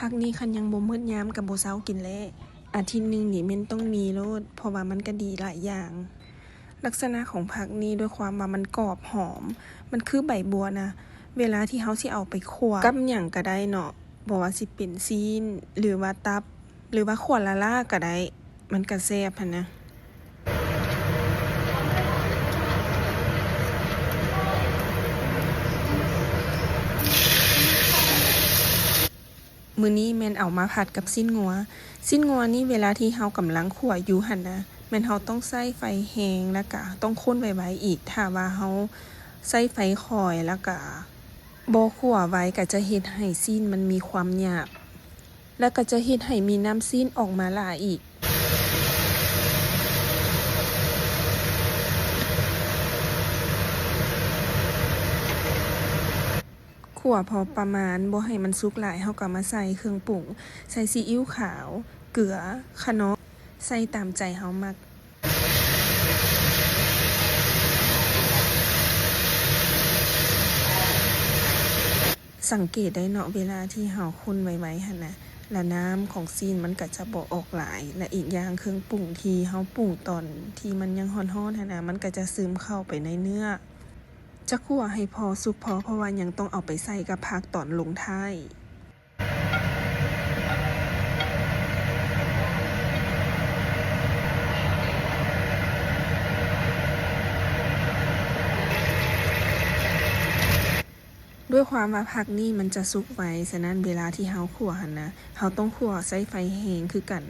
ผักนี้คันยังบ่มื้อยามก็บ่เซากินแล้วอาทิตย์หนึ่งนี่แม่นต้องมีโลดเพราะว่ามันก็ดีหลายอย่าง ลักษณะของผักนี้ด้วยความว่ามันกรอบหอม มันคือใบบัวนะ เวลาที่เฮาสิเอาไปคั่วกับหยังก็ได้เนาะบ่ว่าสิเป็นซีนหรือว่าตับ หรือว่าขั่วละล่าก็ได้ มันก็แซ่บหั้นนะ มื้อนี้แม่นเอามาผัดกับสิ้นงัวนี่เวลาที่เฮากำลังคั่วอยู่หั่นนะแม่นเฮาต้องใช้ไฟแรงแล้วก็ต้องคนไว้ๆอีกถ้าว่าเฮาใช้ไฟค่อยแล้วก็บ่คั่วไว้ก็จะเฮ็ดให้สิ้นมันมีความหยาบแล้วก็จะเฮ็ดให้มีน้ำสิ้นออกมาหลายอีกคั่วพอประมาณบ่ให้มันสุกหลายเฮาก็มาใส่เครื่องปรุงใส่ซีอิ๊วขาวเกลือคะน้อใส่ตามใจเฮามักสังเกตได้เนาะเวลาที่เฮาคนไว้ๆหั่นน่ะแล้วน้ำของซีนมันก็จะบ่ออกหลายและอีกอย่างเครื่องปรุงที่เฮาปรุงตอนที่มันยังร้อนๆหั่นน่ะมันก็จะซึมเข้าไปในเนื้อจะคั่วให้พอสุกพอเพราะว่ายังต้องเอาไปใส่กับผักตอนลงท้ายด้วยความว่าผักนี่มันจะสุกไวฉะนั้นเวลาที่เฮาคั่วหั่นนะเฮาต้องคั่วใช้ไฟแรงคือกัน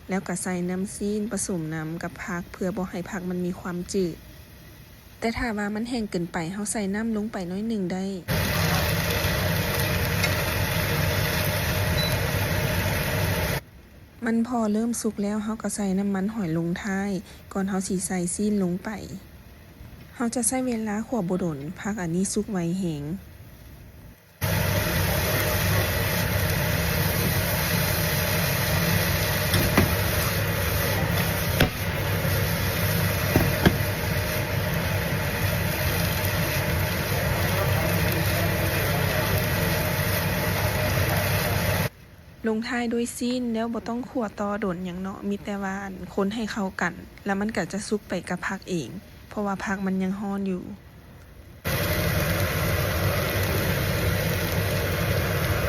แล้วก็ใส่น้ำซีนผสมน้ำกับผักเพื่อบ่ให้ผักมันมีความจืดแต่ถ้าว่ามันแห้งเกินไปเฮาใส่น้ำลงไปน้อยหนึ่งได้มันพอเริ่มสุกแล้วเฮาก็ใส่น้ำมันหอยลงท้ายก่อนเฮาสิใส่ซีนลงไปเฮาจะใช้เวลาคั่วบ่ดนผักอันนี้สุกไวแรงลงท้ายด้วยซีนแล้วบ่ต้องคั่วต่อดนหยังเนาะมีแต่ว่าคนให้เข้ากันแล้วมันก็จะสุกไปกับผักเองเพราะว่าผักมันยังร้อนอยู่